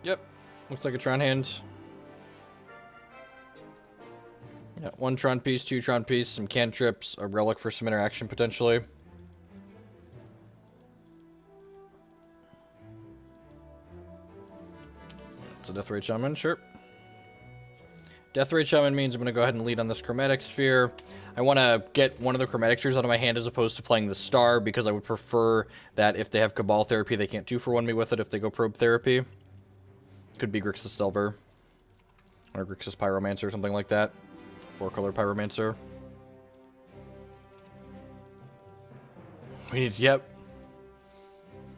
Yep. Looks like a Tron hand. Yeah, 1 Tron piece, 2 Tron piece, some cantrips, a relic for some interaction potentially. It's a Death Ray Shaman, sure. Death Ray Shaman means I'm going to go ahead and lead on this Chromatic Sphere. I want to get one of the Chromatic Spheres out of my hand as opposed to playing the Star, because I would prefer that if they have Cabal Therapy, they can't 2-for-1 me with it if they go Probe Therapy. Could be Grixis Delver. Or Grixis Pyromancer or something like that. 4-color Pyromancer. We need, yep.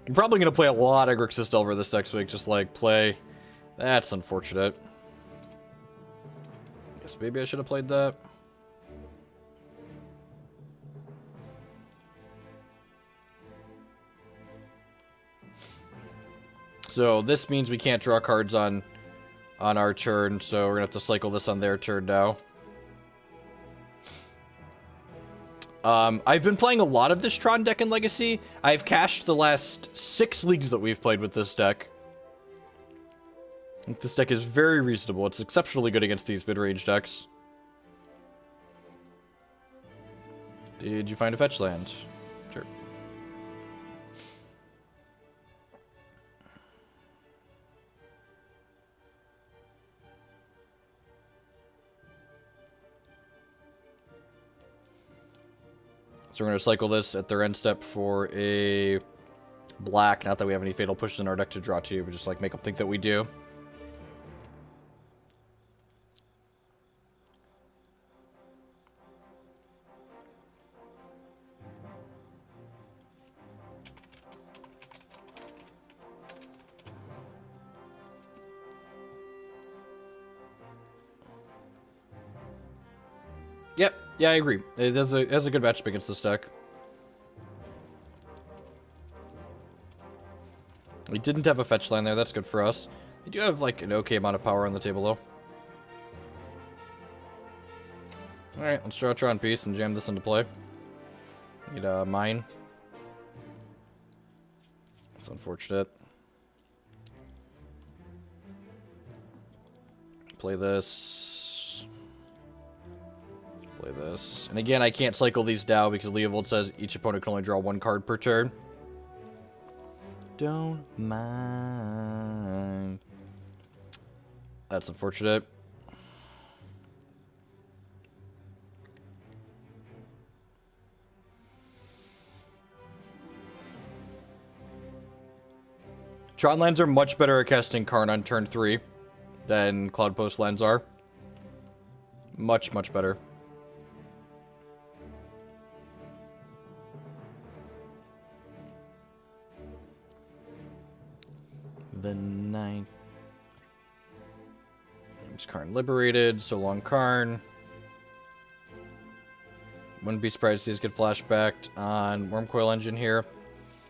I'm probably going to play a lot of Grixis Delver this next week, just like play... That's unfortunate. Guess maybe I should have played that. So this means we can't draw cards on our turn, so we're gonna have to cycle this on their turn now. I've been playing a lot of this Tron deck in Legacy. I've cashed the last 6 leagues that we've played with this deck. This deck is very reasonable. It's exceptionally good against these mid-range decks. Did you find a fetch land? Sure. So we're going to cycle this at their end step for a black. Not that we have any Fatal Push in our deck to draw to, but just like make them think that we do. Yep, yeah, I agree. It has a good matchup against this deck. We didn't have a fetch land there, that's good for us. We do have, like, an okay amount of power on the table, though. Alright, let's draw a Tron piece and jam this into play. Need a mine. That's unfortunate. Play this. Play this. And again, I can't cycle these down because Leovold says each opponent can only draw 1 card per turn. Don't mind. That's unfortunate. Tron lands are much better at casting Karn on turn 3 than Cloud Post lands are. Much, much better. The night. There's Karn Liberated, so long Karn. Wouldn't be surprised to see us get flashbacked on Wurmcoil Engine here.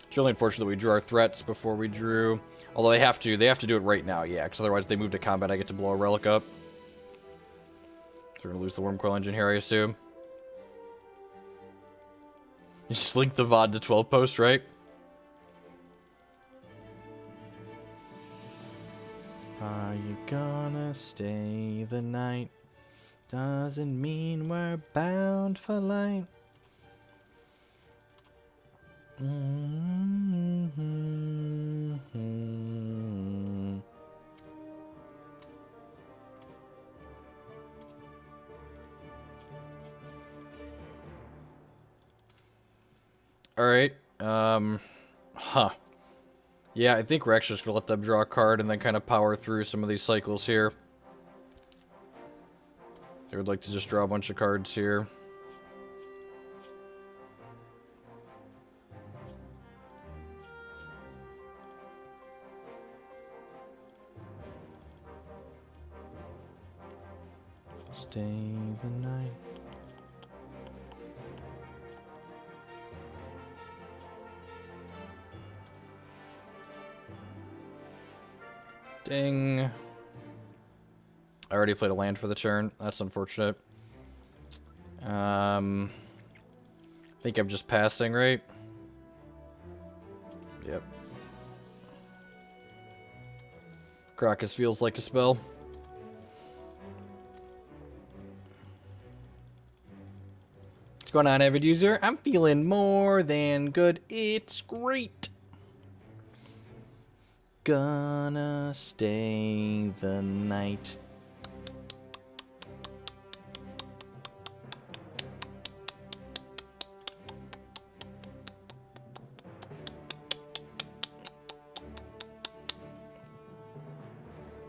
It's really unfortunate that we drew our threats before we drew. Although they have to do it right now, yeah, because otherwise they move to combat, I get to blow a relic up. So we're gonna lose the Wurmcoil Engine here, I assume. You just link the VOD to 12 post, right? Are you gonna stay the night? Doesn't mean we're bound for life. Alright, yeah, I think we're actually just gonna let them draw a card and then kind of power through some of these cycles here. They would like to just draw a bunch of cards here. Stay the night. Ding. I already played a land for the turn. That's unfortunate. I think I'm just passing, right? Yep. Karakas feels like a spell. What's going on, avid user? I'm feeling more than good. It's great. Gonna stay the night.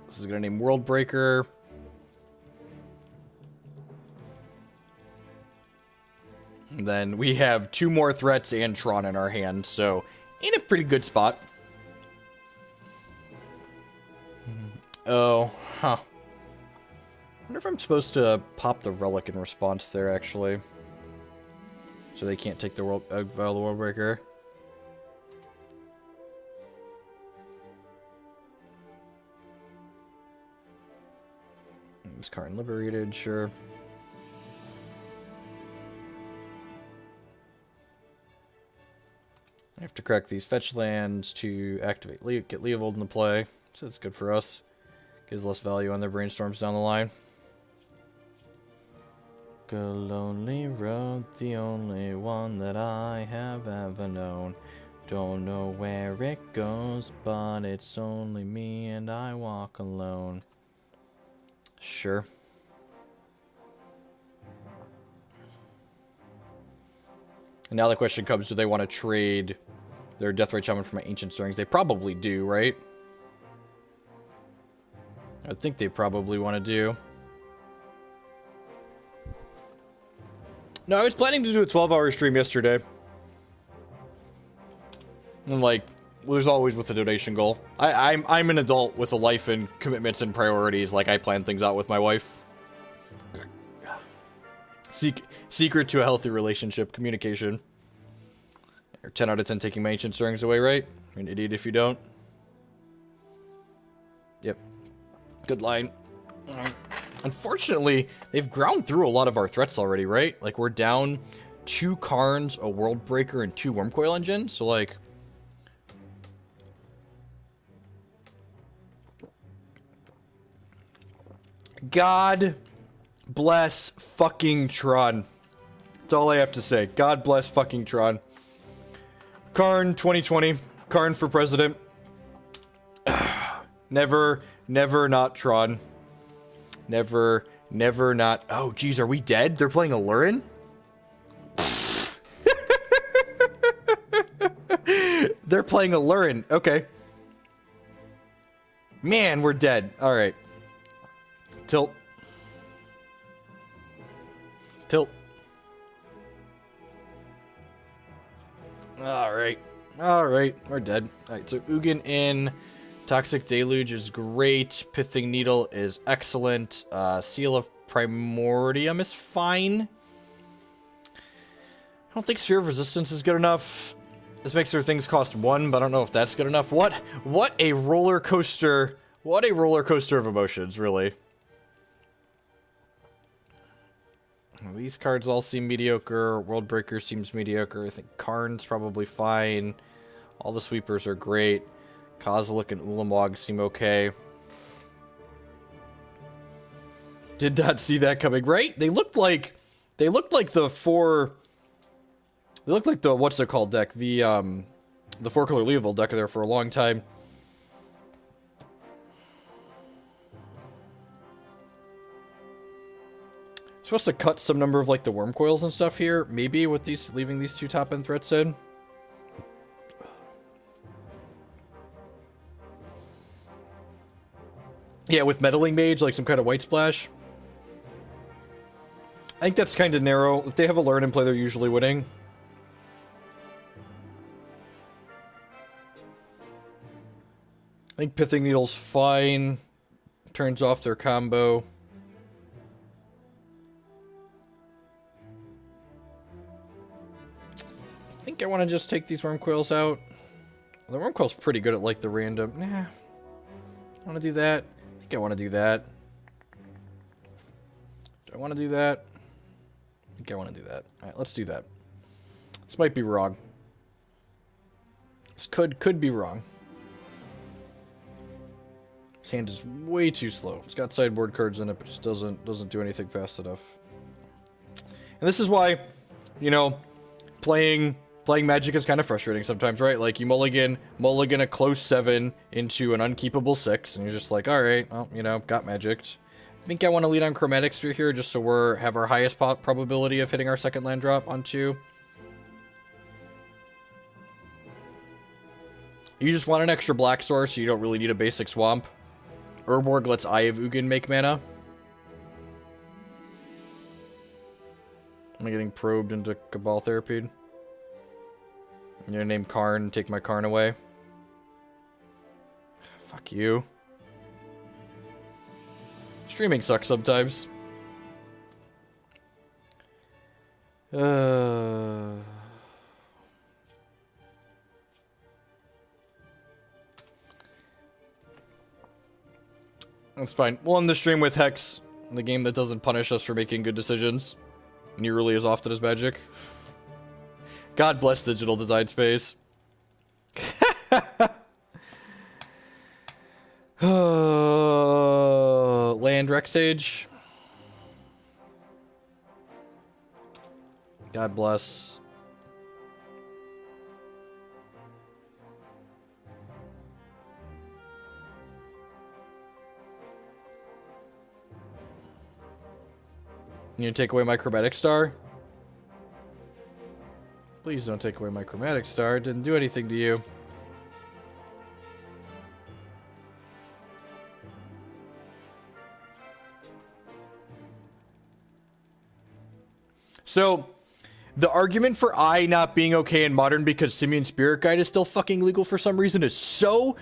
This is gonna name World Breaker. And then we have 2 more threats and Tron in our hand, so in a pretty good spot. Oh, huh. I wonder if I'm supposed to pop the Relic in response there, actually. So they can't take the World Breaker. It's Karn Liberated, sure. I have to crack these fetch lands to activate, get Leovold into play, so that's good for us. Gives less value on their brainstorms down the line. Go lonely road, the only one that I have ever known. Don't know where it goes, but it's only me and I walk alone. Sure. And now the question comes, do they want to trade their Deathrite Shaman for my Ancient Stirrings? They probably do, right? I think they probably want to do. No, I was planning to do a 12-hour stream yesterday. And like, well, there's always with a donation goal. I'm an adult with a life and commitments and priorities. Like, I plan things out with my wife. Secret to a healthy relationship, communication. 10 out of 10 taking my Ancient Stirrings away, right? You're an idiot if you don't. Yep. Good line. Unfortunately, they've ground through a lot of our threats already, right? Like, we're down 2 Karns, a World Breaker, and 2 Wurmcoil Engine. So, like... God bless fucking Tron. That's all I have to say. God bless fucking Tron. Karn 2020. Karn for president. Never not Tron. Never not. Oh, geez, are we dead? They're playing Alurin? They're playing Alurin. Okay. Man, we're dead. Alright. Tilt. Alright. Alright, we're dead. Alright, so Ugin in. Toxic Deluge is great. Pithing Needle is excellent. Seal of Primordium is fine. I don't think Sphere of Resistance is good enough. This makes their things cost 1, but I don't know if that's good enough. What a roller coaster. What a roller coaster of emotions, really. These cards all seem mediocre. World Breaker seems mediocre. I think Karn's probably fine. All the sweepers are great. Kozilek and Ulamog seem okay. Did not see that coming, right? They looked like the 4. They looked like the what's it called deck? The 4-color Leovold deck there for a long time. Supposed to cut some number of like the Wurmcoils and stuff here, maybe with these leaving these 2 top end threats in. Yeah, with Meddling Mage, like some kind of white splash. I think that's kind of narrow. If they have a learn and play, they're usually winning. I think Pithing Needle's fine. Turns off their combo. I think I want to just take these Wurmcoils out. The Wurmcoil's pretty good at like the random. Nah. I want to do that. I think I want to do that. Do I want to do that? I think I want to do that. Alright, let's do that. This might be wrong. This could be wrong. His hand is way too slow. It's got sideboard cards in it, but just doesn't do anything fast enough. And this is why, you know, playing Magic is kind of frustrating sometimes, right? Like, you mulligan a close 7 into an unkeepable 6, and you're just like, alright, well, you know, got Magicked. I think I want to lead on Chromatic Sphere here, just so we have our highest probability of hitting our second land drop on 2. You just want an extra black source, so you don't really need a basic swamp. Urborg lets Eye of Ugin make mana. Am I getting probed into Cabal Therapy? I'm gonna name Karn and take my Karn away. Fuck you. Streaming sucks sometimes. That's fine. We'll end the stream with Hex, the game that doesn't punish us for making good decisions nearly as often as Magic. God bless digital design space. Land Rexage. God bless. You gonna take away my Chromatic Star? Please don't take away my Chromatic Star. It didn't do anything to you. So, the argument for Eye not being okay in Modern because Simian Spirit Guide is still fucking legal for some reason is so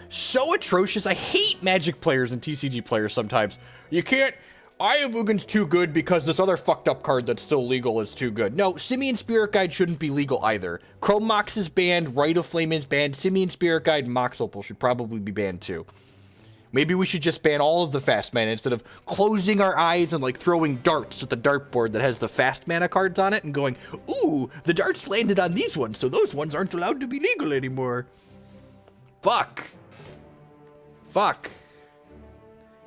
atrocious. I hate Magic players and TCG players sometimes. You can't... Eye of Ugin's too good because this other fucked up card that's still legal is too good. No, Simian Spirit Guide shouldn't be legal either. Chrome Mox is banned, Rite of Flame is banned, Simian Spirit Guide and Mox Opal should probably be banned too. Maybe we should just ban all of the fast mana instead of closing our eyes and like throwing darts at the dartboard that has the fast mana cards on it and going, ooh, the darts landed on these ones, so those ones aren't allowed to be legal anymore. Fuck. Fuck.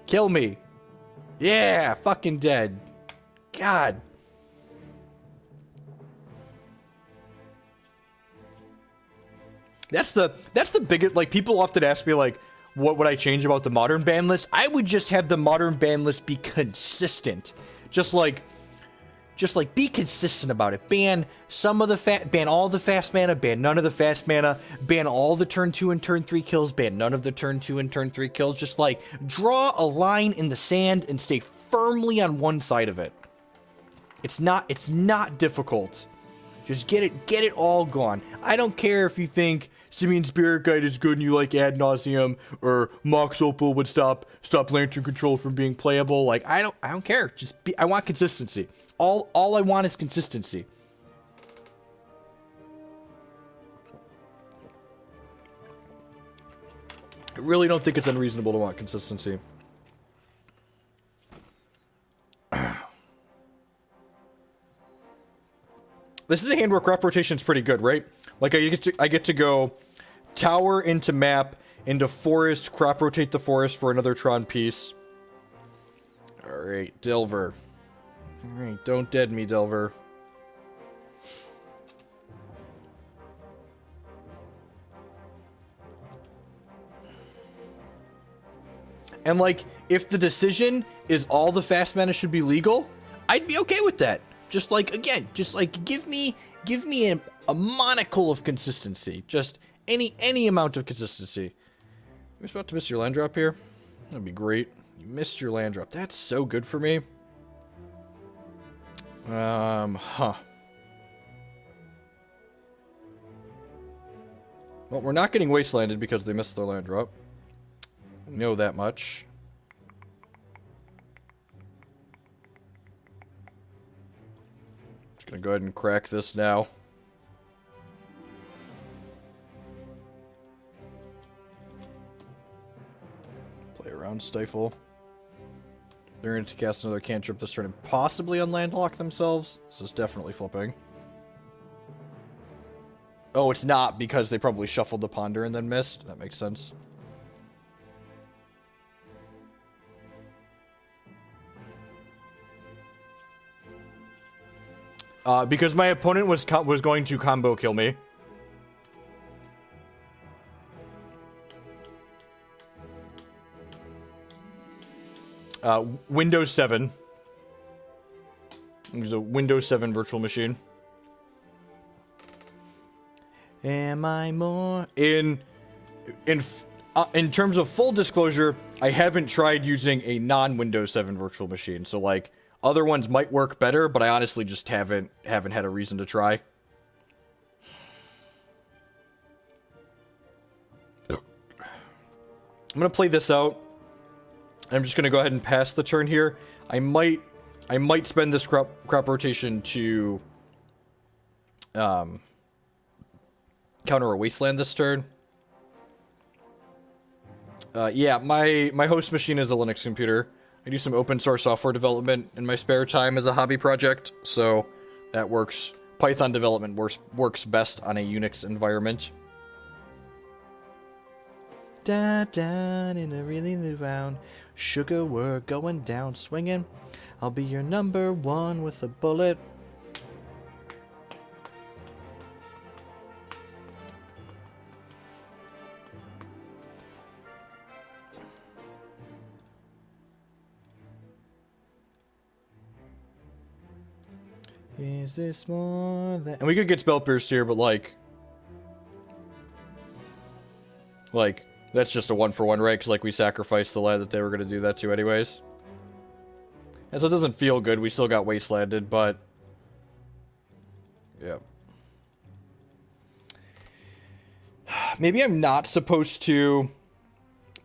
Kill me. Yeah, fucking dead. God. That's the biggest, like, people often ask me, like, what would I change about the Modern ban list? I would just have the Modern ban list be consistent. Just like, be consistent about it. Ban some of the ban all the fast mana, ban none of the fast mana, ban all the turn 2 and turn 3 kills, ban none of the turn 2 and turn 3 kills. Just like, draw a line in the sand and stay firmly on one side of it. It's not difficult. Just get it all gone. I don't care if you think Simian Spirit Guide is good and you like Ad Nauseam, or Mox Opal would stop Lantern Control from being playable. Like, I don't care. I want consistency. All I want is consistency. I really don't think it's unreasonable to want consistency. This is a hand where crop rotation's pretty good, right? Like, I get to go tower into map, into forest, crop rotate the forest for another Tron piece. Alright, Delver. Alright, don't dead me, Delver. And, like, if the decision is all the fast mana should be legal, I'd be okay with that. Just like, again, just like, give me a monocle of consistency. Just any amount of consistency. You're about to miss your land drop here? That'd be great. You missed your land drop. That's so good for me. Huh. Well, we're not getting wastelanded because they missed their land drop. We know that much. Just gonna go ahead and crack this now. Play around Stifle. They're going to cast another cantrip this turn and possibly unlandlock themselves. This is definitely flipping. Oh, it's not because they probably shuffled the Ponder and then missed. That makes sense. Because my opponent was going to combo kill me. Windows 7. It was a Windows 7 virtual machine. Am I more in terms of full disclosure, I haven't tried using a non-Windows 7 virtual machine. So like other ones might work better, but I honestly just haven't had a reason to try. I'm gonna play this out. I'm just gonna go ahead and pass the turn here. I might spend this crop rotation to counter a wasteland this turn. Yeah, my host machine is a Linux computer. I do some open source software development in my spare time as a hobby project, so that works. Python development works best on a Unix environment. Down in a really new round. Sugar, we're going down swinging. I'll be your number one with a bullet. Is this more than... And we could get Spell Pierced here, but like, that's just a 1-for-1, right? Because, like, we sacrificed the land that they were going to do that to anyways. And so it doesn't feel good. We still got wastelanded, but... Yeah. Maybe I'm not supposed to...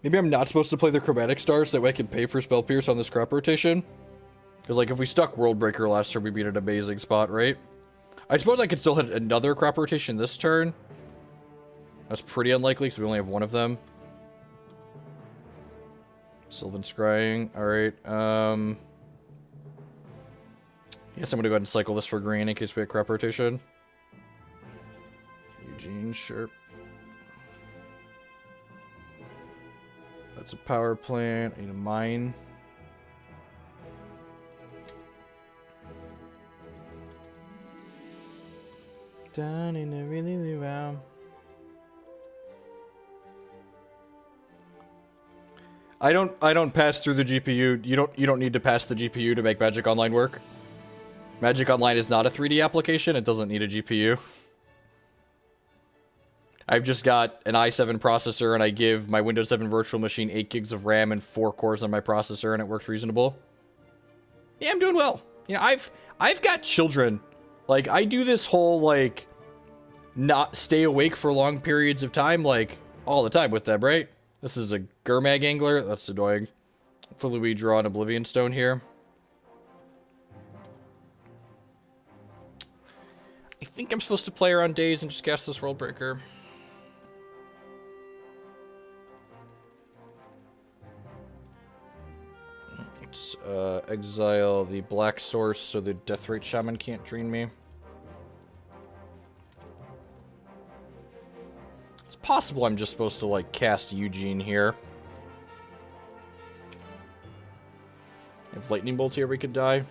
Maybe I'm not supposed to play the Chromatic Star so that way I can pay for Spell Pierce on this crop rotation. Because, like, if we stuck World Breaker last turn, we'd be in an amazing spot, right? I suppose I could still hit another crop rotation this turn. That's pretty unlikely, because we only have one of them. Sylvan Scrying. Alright, I guess I'm gonna go ahead and cycle this for green in case we have crop rotation. Eugene, sure. That's a power plant. I need a mine. Down in a really new round. I don't pass through the GPU. You don't need to pass the GPU to make Magic Online work. Magic Online is not a 3D application. It doesn't need a GPU. I've just got an i7 processor and I give my Windows 7 virtual machine 8 gigs of RAM and 4 cores on my processor and it works reasonable. Yeah, I'm doing well. You know, I've got children. Like, I do this whole, like, not stay awake for long periods of time, like, all the time with them, right? This is a Gurmag Angler. That's annoying. Hopefully we draw an Oblivion Stone here. I think I'm supposed to play her on days and just cast this World Breaker. Let's exile the Black Source so the Deathrite Shaman can't drain me. It's possible I'm just supposed to, like, cast Eugene here. If Lightning Bolt here, we could die.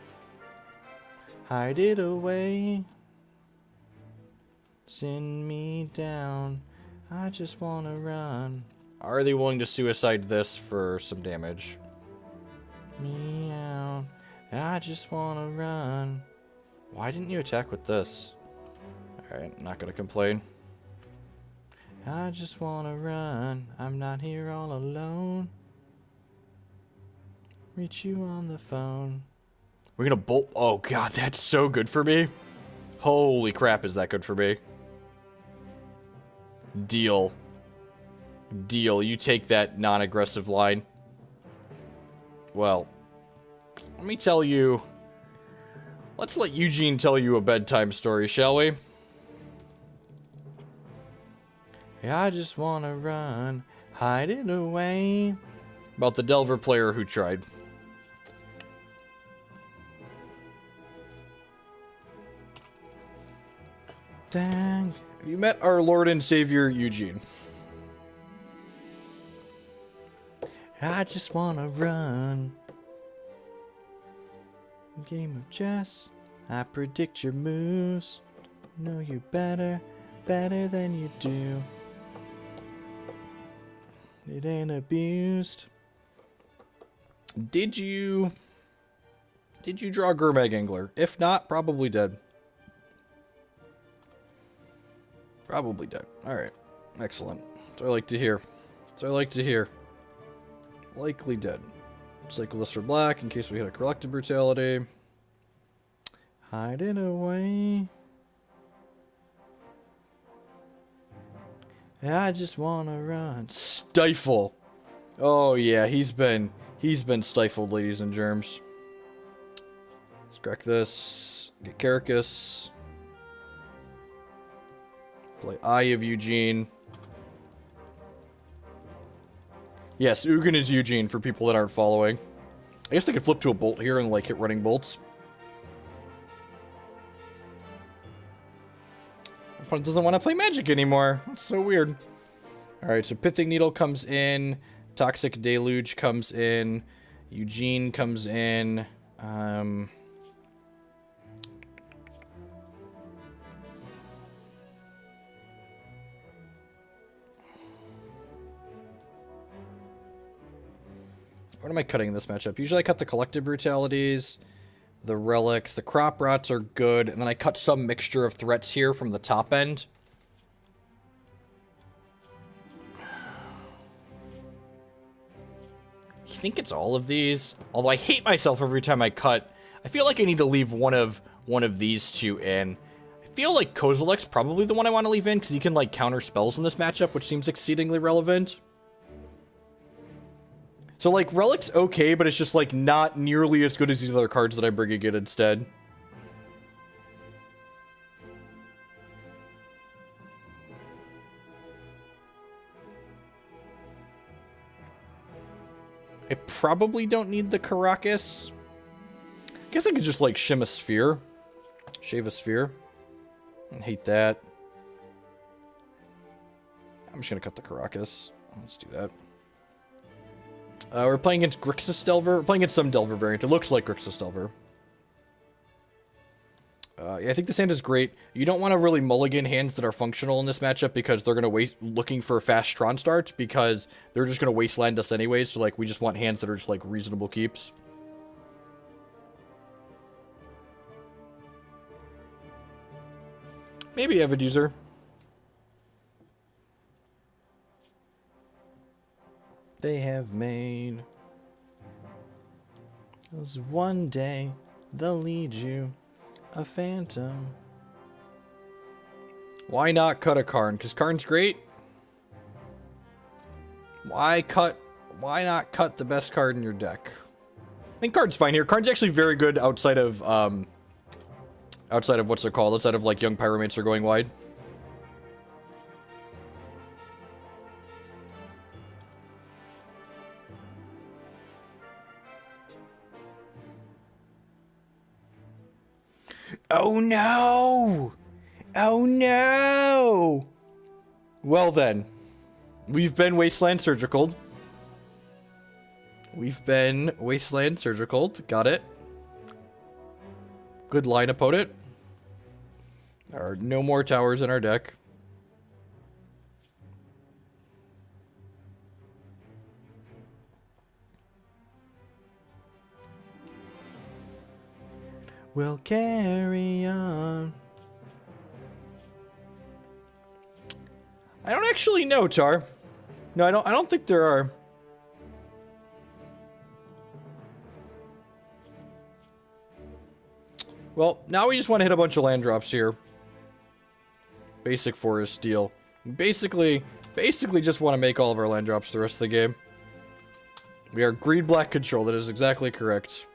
Hide it away. Send me down. I just wanna run. Are they willing to suicide this for some damage? Me out. I just wanna run. Why didn't you attack with this? Alright, not gonna complain. I just wanna run. I'm not here all alone. Reach you on the phone. We're gonna bolt. Oh god, that's so good for me. Holy crap, is that good for me? Deal. Deal. You take that non-aggressive line. Well, let me tell you. Let's let Eugene tell you a bedtime story, shall we? I just wanna run, hide it away. About the Delver player who tried. Dang. Have you met our Lord and Savior, Eugene? I just wanna run. Game of chess. I predict your moves. Know you better than you do. It ain't abused. Did you draw Gurmag Angler? If not, probably dead. Probably dead. Alright. Excellent. That's what I like to hear. That's what I like to hear. Likely dead. Cyclist for black in case we hit a Collective Brutality. Hide it away. I just wanna run. Stifle. Oh yeah, he's been stifled, ladies and germs. Let's crack this. Get Karakas. Play Eye of Ugin. Yes, Ugin is Eugene for people that aren't following. I guess they could flip to a bolt here and like hit running bolts. My opponent doesn't want to play magic anymore. That's so weird. Alright, so Pithing Needle comes in. Toxic Deluge comes in. Eugene comes in. What am I cutting in this matchup? Usually I cut the Collective Brutalities, the Relics, the Crop Rots are good, and then I cut some mixture of threats here from the top end. I think it's all of these. Although I hate myself every time I cut. I feel like I need to leave one of these two in. I feel like Kozilek's probably the one I want to leave in, because he can like counter spells in this matchup, which seems exceedingly relevant. So, like, Relic's okay, but it's just, like, not nearly as good as these other cards that I bring again instead. I probably don't need the Karakas. I guess I could just, like, shim a sphere. Shave a sphere. I hate that. I'm just gonna cut the Karakas. Let's do that. We're playing against Grixis Delver. We're playing against some Delver variant. It looks like Grixis Delver. Yeah, I think this hand is great. You don't want to really mulligan hands that are functional in this matchup because they're going to waste looking for a fast Tron start because they're just going to wasteland us anyways. So, like, we just want hands that are just, like, reasonable keeps. Maybe Avid User. They have made. Cause one day they'll lead you a phantom. Why not cut a Karn? Because Karn's great. Why not cut the best card in your deck? I think Karn's fine here. Karn's actually very good outside of what's it called? Outside of like Young Pyromancer going wide. Oh no! Oh no! Well then, we've been Wasteland Surgical. We've been Wasteland Surgical. Got it. Good line, opponent. There are no more towers in our deck. We'll carry on. I don't actually know, Tar. No, I don't think there are. Well, now we just want to hit a bunch of land drops here. Basic forest deal. Basically just want to make all of our land drops the rest of the game. We are green black control. That is exactly correct.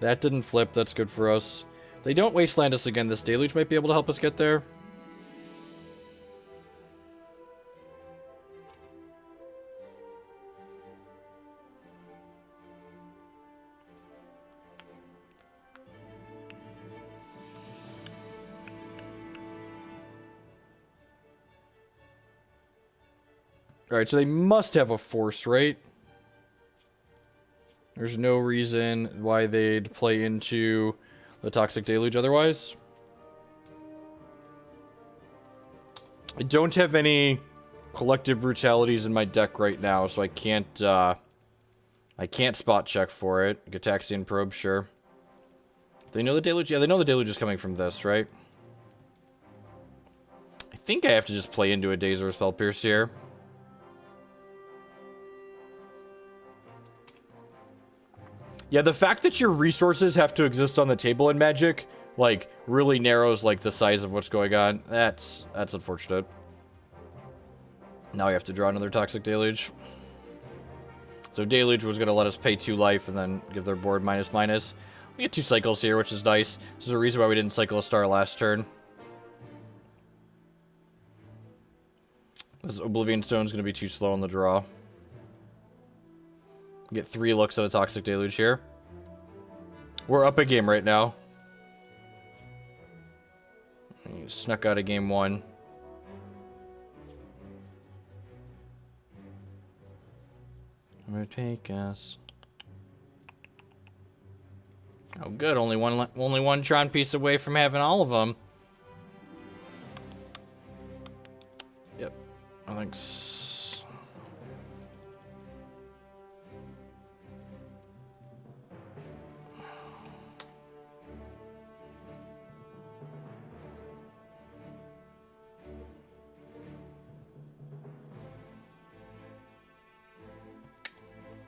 That didn't flip. That's good for us. If they don't wasteland us again, this deluge might be able to help us get there. Alright, so they must have a force, right? There's no reason why they'd play into... the Toxic Deluge otherwise. I don't have any Collective Brutalities in my deck right now, so I can't spot check for it. Gitaxian Probe, sure. They know the Deluge? Yeah, they know the Deluge is coming from this, right? I think I have to just play into a Daze or a Spell Pierce here. Yeah, the fact that your resources have to exist on the table in Magic, like, really narrows, like, the size of what's going on. That's unfortunate. Now we have to draw another Toxic Deluge. So Deluge was going to let us pay 2 life and then give their board -/-. We get 2 cycles here, which is nice. This is a reason why we didn't cycle a star last turn. This Oblivion Stone is going to be too slow on the draw. Get 3 looks at a Toxic Deluge here. We're up a game right now. You snuck out of game 1. Where take us? Oh, good. Only one Tron piece away from having all of them. Yep. I think.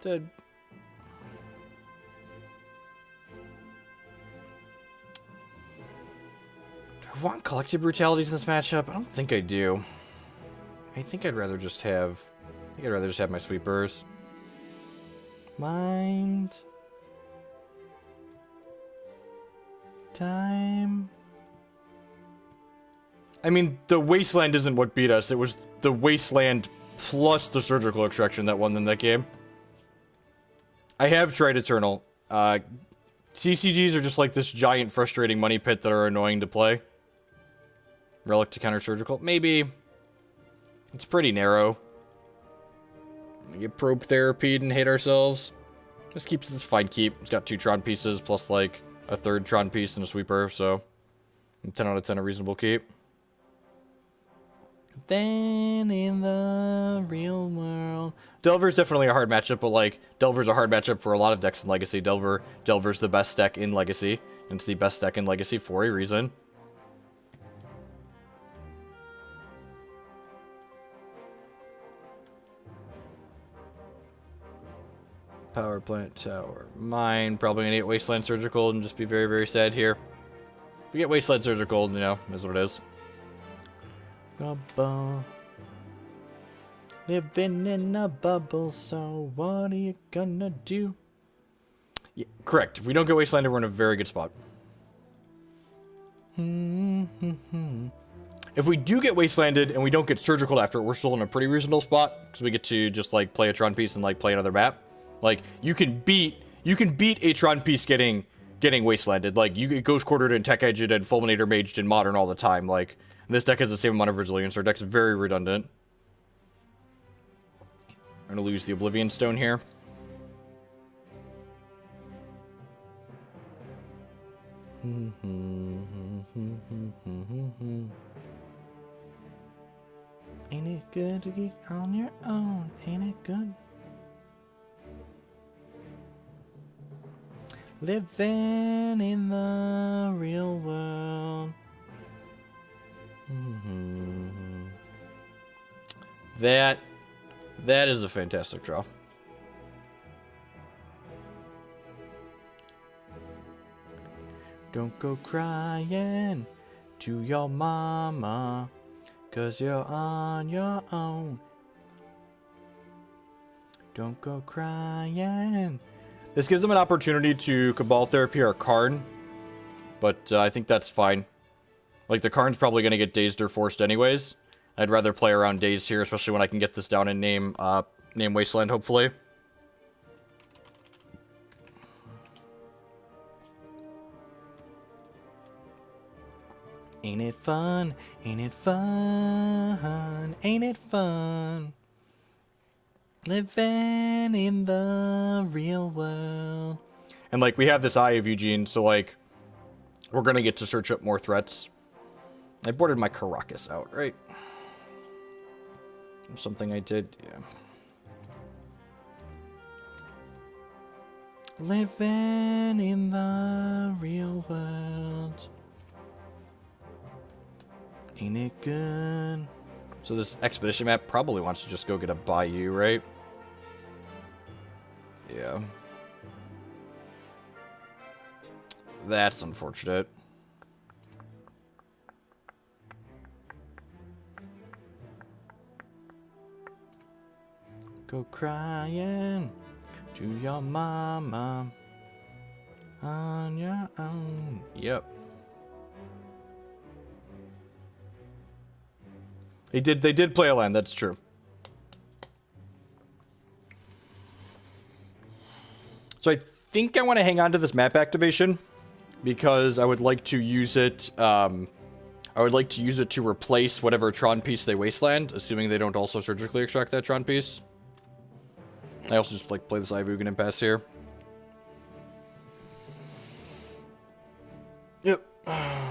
Dead. Do I want Collective Brutalities in this matchup? I don't think I do. I think I'd rather just have my sweepers. Mind. Time. I mean, the Wasteland isn't what beat us. It was the Wasteland plus the Surgical Extraction that won them that game. I have tried Eternal. CCGs are just like this giant frustrating money pit that are annoying to play. Relic to counter Surgical. Maybe. It's pretty narrow. We get probe therapied and hate ourselves. This keeps this fine keep. It's got 2 Tron pieces plus like a 3rd Tron piece and a sweeper, so 10 out of 10 a reasonable keep. Then in the real world. Delver's definitely a hard matchup, but like Delver's a hard matchup for a lot of decks in Legacy. Delver's the best deck in Legacy, and it's the best deck in Legacy for a reason. Power plant tower. Mine probably gonna get Wasteland Surgical and just be very, very sad here. If we get Wasteland Surgical, you know, is what it is. Bubble. Living in a bubble, so what are you gonna do? Yeah, correct. If we don't get Wastelanded, we're in a very good spot. If we do get Wastelanded and we don't get Surgical after it, we're still in a pretty reasonable spot because we get to just like play a Tron piece and like play another map. Like you can beat a Tron piece getting Wastelanded. Like it goes quartered and Tech Edged and Fulminator Maged and Modern all the time. Like this deck has the same amount of resilience. Our deck's very redundant. I'm gonna lose the Oblivion Stone here. Ain't it good to get on your own? Ain't it good? Living in the real world. That is a fantastic draw. Don't go crying to your mama, 'cause you're on your own. Don't go crying. This gives them an opportunity to Cabal Therapy or Karn, but I think that's fine. Like, the Karn's probably going to get dazed or forced anyways. I'd rather play around dazed here, especially when I can get this down and name Wasteland, hopefully. Ain't it fun? Ain't it fun? Ain't it fun? Living in the real world. And, like, we have this Eye of Ugin, so, like, we're going to get to search up more threats. I boarded my Karakas out, right? Something I did, yeah. Living in the real world. Ain't it good? So this expedition map probably wants to just go get a Bayou, right? Yeah. That's unfortunate. Go crying to your mama on your own. Yep. They did play a land, that's true. So I think I want to hang on to this map activation because I would like to use it. I would like to use it to replace whatever Tron piece they wasteland, assuming they don't also surgically extract that Tron piece. I also just like play this Eye of Ugin impasse here. Yep,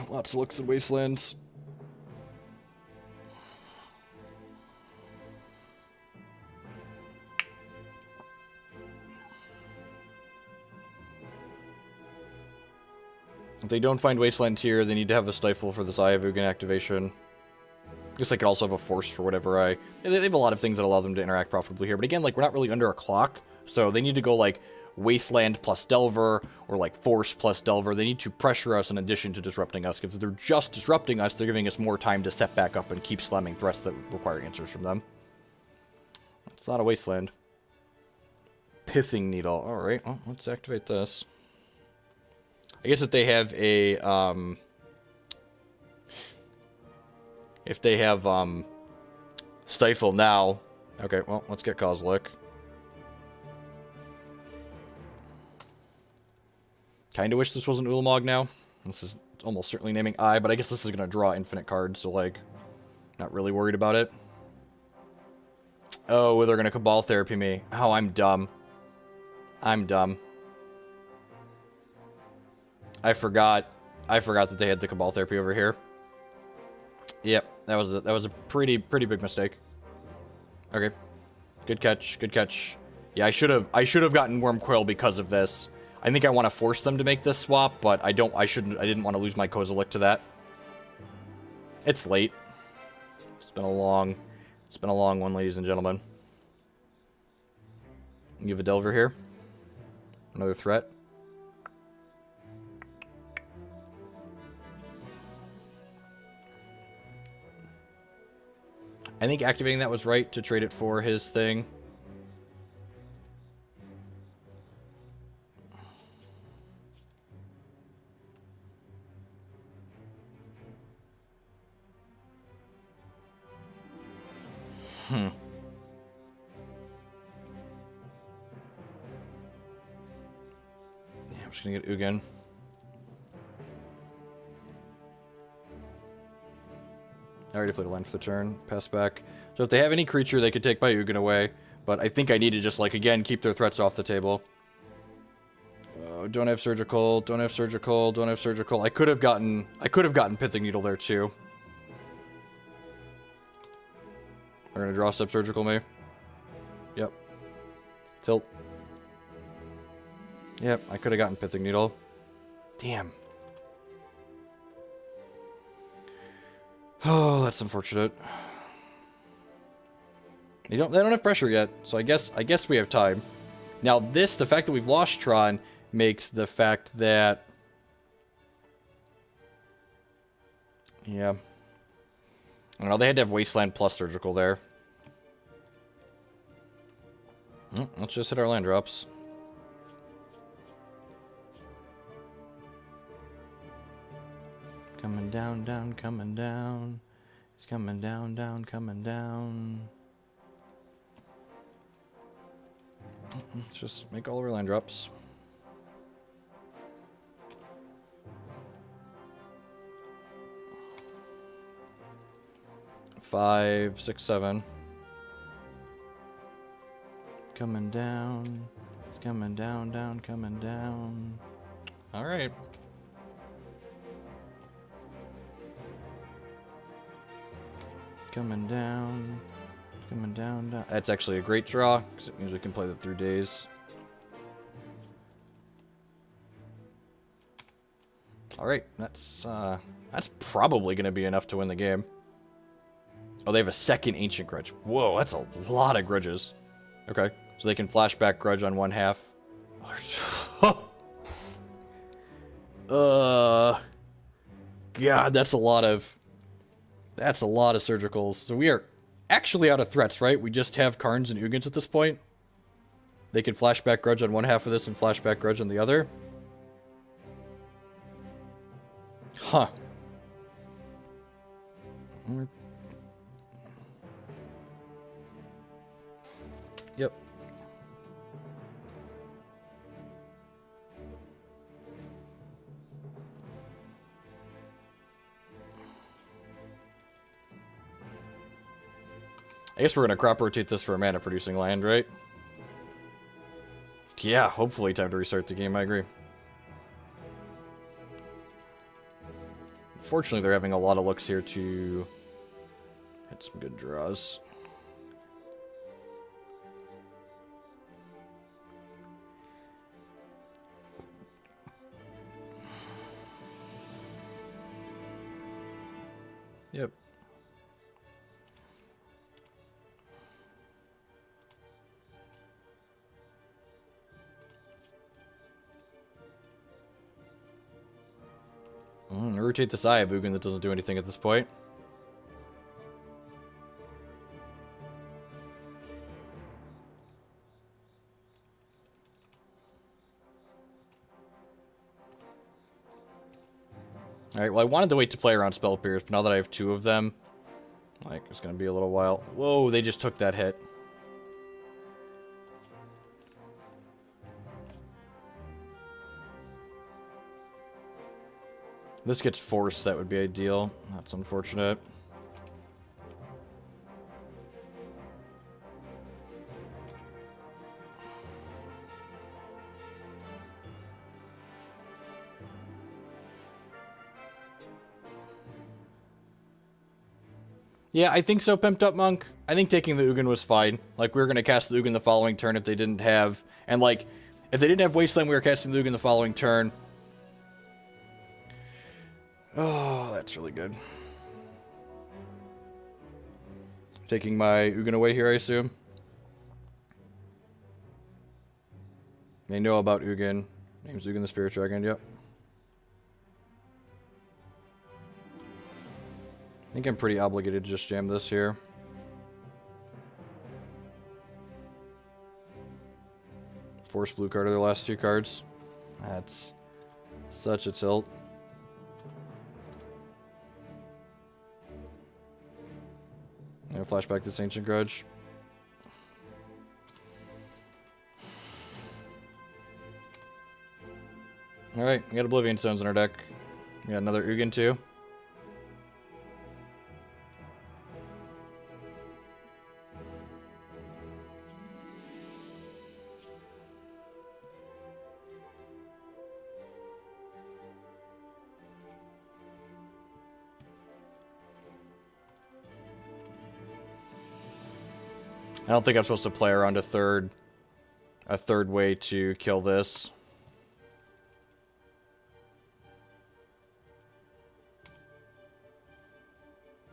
lots of looks at wastelands. If they don't find Wasteland here, they need to have a Stifle for this Eye of Ugin activation. I guess they could also have a Force for whatever They have a lot of things that allow them to interact profitably here. But again, like, we're not really under a clock. So they need to go, like, Wasteland plus Delver, or, like, Force plus Delver. They need to pressure us in addition to disrupting us. Because if they're just disrupting us, they're giving us more time to set back up and keep slamming threats that require answers from them. It's not a Wasteland. Pithing Needle. Alright, well, let's activate this. I guess if they have a, if they have, Stifle now. Okay, well, let's get Kozilek. Kinda wish this wasn't Ulamog now. This is almost certainly naming Eye, but I guess this is gonna draw infinite cards, so, like, not really worried about it. Oh, they're gonna Cabal Therapy me. Oh, I'm dumb. I'm dumb. I forgot that they had the Cabal Therapy over here. Yep, that was a pretty big mistake. Okay, good catch, good catch. Yeah, I should have gotten Wurmcoil because of this. I think I want to force them to make this swap, but I didn't want to lose my Kozilek to that. It's late. It's been a long one, ladies and gentlemen. You have a Delver here. Another threat. I think activating that was right to trade it for his thing. Yeah, I'm just gonna get Ugin. I already played a land for the turn. Pass back. So if they have any creature, they could take my Ugin away. But I think I need to just, like, again, keep their threats off the table. Don't have surgical. Don't have surgical. Don't have surgical. I could have gotten Pithing Needle there too. They're gonna draw step surgical me. Yep. Tilt. Yep. I could have gotten Pithing Needle. Damn. Oh, that's unfortunate. They don't have pressure yet, so I guess we have time. Now the fact that we've lost Tron makes the fact that, yeah, I don't know, they had to have Wasteland plus Surgical there. Let's just hit our land drops. Coming down, down, coming down. He's coming down, down, coming down. Let's just make all of our land drops. Five, six, seven. Coming down. It's coming down, down, coming down. All right. Coming down. Coming down, down. That's actually a great draw, because it means we can play that through days. Alright, that's probably going to be enough to win the game. Oh, they have a second Ancient Grudge. Whoa, that's a lot of grudges. Okay, so they can flashback Grudge on one half. God, that's a lot of surgicals. So we are actually out of threats, right? We just have Karns and Ugins at this point. They can flashback Grudge on one half of this and flashback Grudge on the other. Huh. Yep. I guess we're going to crop rotate this for a mana producing land, right? Yeah, hopefully time to restart the game, I agree. Fortunately, they're having a lot of looks here to hit some good draws. Yep. Rotate this Eye of Ugin that doesn't do anything at this point. Alright, well I wanted to wait to play around Spell Pierce, but now that I have two of them, like, it's gonna be a little while. Whoa, they just took that hit. This gets forced, that would be ideal. That's unfortunate. Yeah, I think so, Pimped Up Monk. I think taking the Ugin was fine. Like, we were going to cast the Ugin the following turn if they didn't have... And, like, if they didn't have Wasteland, we were casting the Ugin the following turn. Oh, that's really good. Taking my Ugin away here, I assume. They know about Ugin. Name's Ugin the Spirit Dragon, yep. I think I'm pretty obligated to just jam this here. Force blue card are the last two cards. That's such a tilt. I'm gonna flashback this Ancient Grudge. Alright, we got Oblivion Stones in our deck. We got another Ugin too. I don't think I'm supposed to play around a third way to kill this.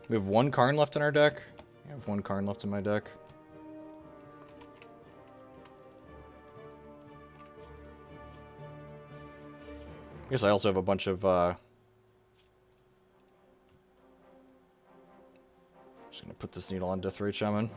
We have one Karn left in our deck. I have one Karn left in my deck. I guess I also have a bunch of just gonna put this needle on Deathray Shaman.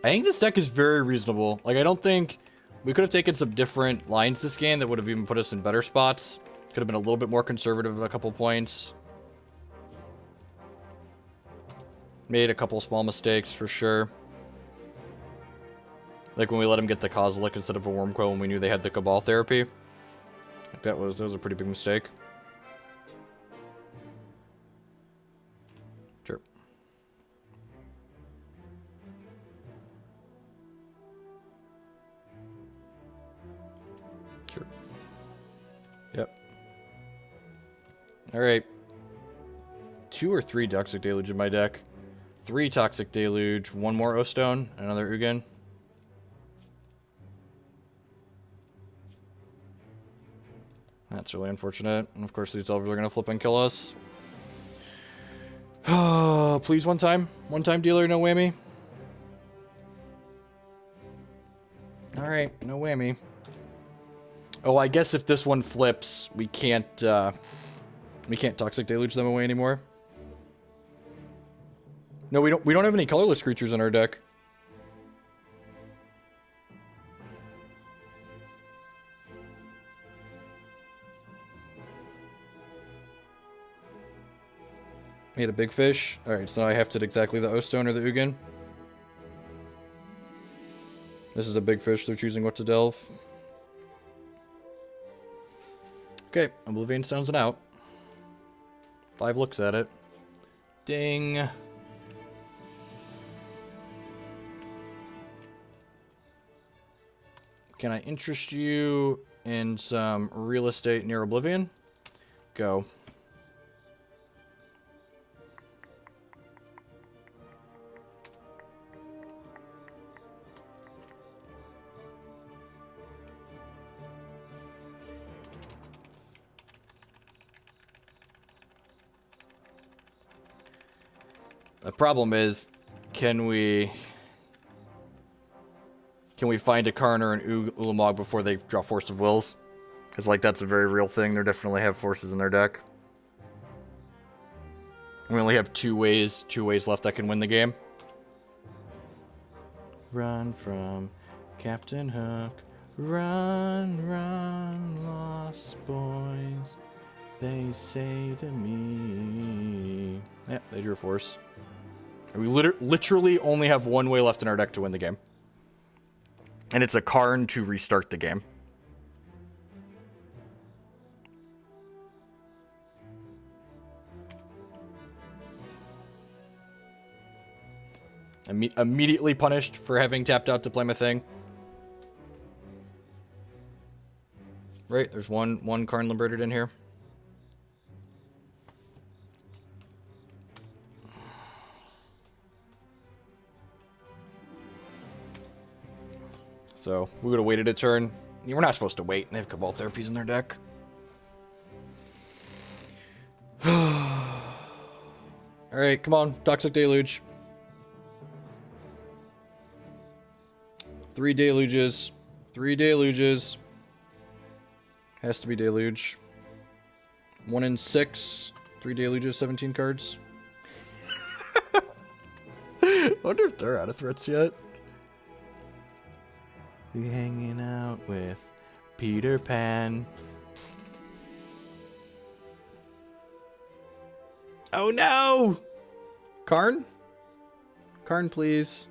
I think this deck is very reasonable. Like, I don't think... We could have taken some different lines this game that would have even put us in better spots. Could have been a little bit more conservative at a couple points. Made a couple small mistakes, for sure. Like when we let him get the Kozilek instead of a Wurmcoil when we knew they had the Cabal therapy. Like that was a pretty big mistake. Sure. Sure. Alright. 2 or 3 Toxic Deluge in my deck. 3 Toxic Deluge, 1 more O Stone, another Ugin. That's really unfortunate. And of course these Delvers are gonna flip and kill us. Please one time. One time dealer, no whammy. Alright, no whammy. Oh, I guess if this one flips, we can't Toxic Deluge them away anymore. No, we don't have any colorless creatures in our deck. Made a big fish. Alright, so now I hefted exactly the O-Stone or the Ugin. This is a big fish, they're choosing what to delve. Okay, Oblivion Stone's an out. 5 looks at it. Ding. Can I interest you in some real estate near Oblivion? Go. The problem is, can we find a Karn or an Ulamog before they draw Force of Wills? Because, like, that's a very real thing. They definitely have forces in their deck. We only have two ways left that can win the game. Run from Captain Hook. Run, run, lost boys. They say to me. Yeah, they drew Force. We literally only have one way left in our deck to win the game. And it's a Karn to restart the game. Immediately punished for having tapped out to play my thing. Right, there's one Karn Liberated in here. So, we would have waited a turn. We're not supposed to wait. They have Cabal Therapies in their deck. Alright, come on. Toxic Deluge. 3 Deluges. 3 Deluges. Has to be Deluge. 1 in 6. 3 Deluges, 17 cards. I wonder if they're out of threats yet. We hanging out with Peter Pan. Oh no! Karn? Karn, please.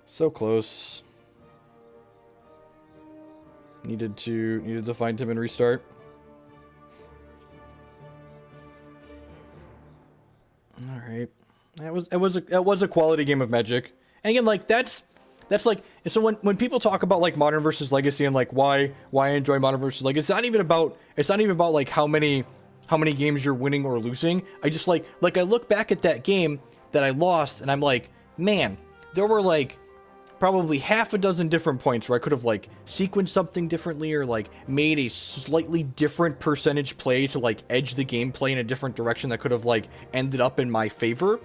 So close. Needed to find him and restart. All right, that was a quality game of Magic. And again, like that's like, so when people talk about like Modern versus Legacy and like why I enjoy Modern versus Legacy, it's not even about like how many games you're winning or losing. I just like I look back at that game that I lost and I'm like, man, there were like probably half a dozen different points where I could have like sequenced something differently or like made a slightly different percentage play to like edge the gameplay in a different direction that could have like ended up in my favor.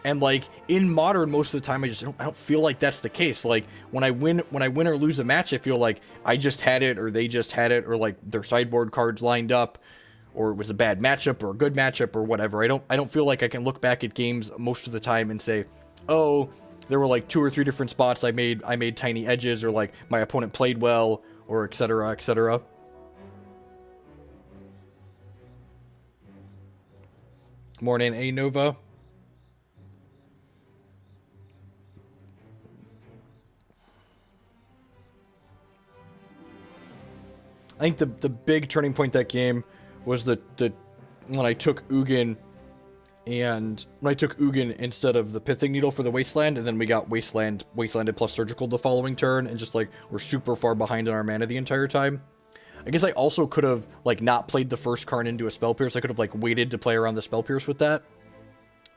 And like in Modern, most of the time I don't feel like that's the case. Like when I win or lose a match, I feel like I just had it or they just had it or like their sideboard cards lined up or it was a bad matchup or a good matchup or whatever. I don't feel like I can look back at games most of the time and say, oh, there were like 2 or 3 different spots I made tiny edges or like my opponent played well or etc. etc. Morning, A Nova. I think the big turning point that game was the when I took Ugin, and when I took Ugin instead of the Pithing Needle for the Wasteland, and then we got Wastelanded plus Surgical the following turn, and just like we're super far behind in our mana the entire time. I guess I also could have like not played the first Karn into a Spell Pierce. I could have like waited to play around the Spell Pierce with that.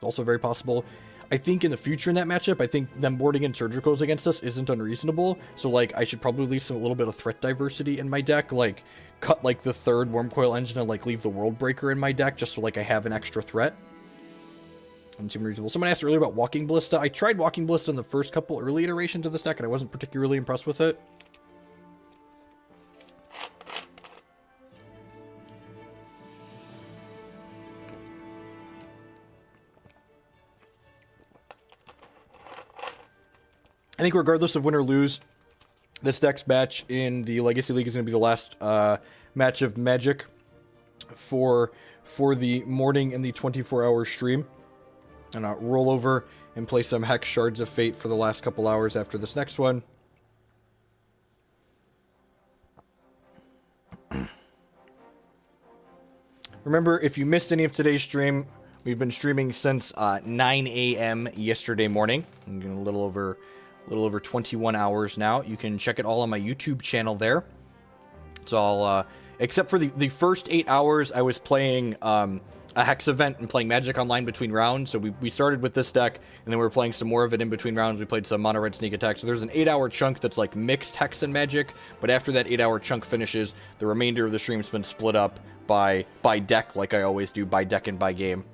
Also very possible. I think in the future in that matchup, I think them boarding in Surgicals against us isn't unreasonable. So like I should probably leave a little bit of threat diversity in my deck, like cut like the third Wurmcoil Engine and like leave the World Breaker in my deck just so like I have an extra threat. Doesn't seem reasonable. Someone asked earlier about Walking Ballista. I tried Walking Ballista in the first couple early iterations of this deck and I wasn't particularly impressed with it. I think regardless of win or lose, this next match in the Legacy League is going to be the last match of Magic for the morning and the 24-hour stream. And I'll roll over and play some Hex Shards of Fate for the last couple hours after this next one. Remember, if you missed any of today's stream, we've been streaming since 9 a.m. yesterday morning. I'm getting a little over 21 hours now. You can check it all on my YouTube channel there. It's all, except for the first 8 hours, I was playing a Hex event and playing Magic Online between rounds. So we started with this deck, and then we were playing some more of it in between rounds. We played some Mono Red Sneak Attack. So there's an 8-hour chunk that's like mixed Hex and Magic. But after that 8-hour chunk finishes, the remainder of the stream's been split up by deck, like I always do, by deck and by game.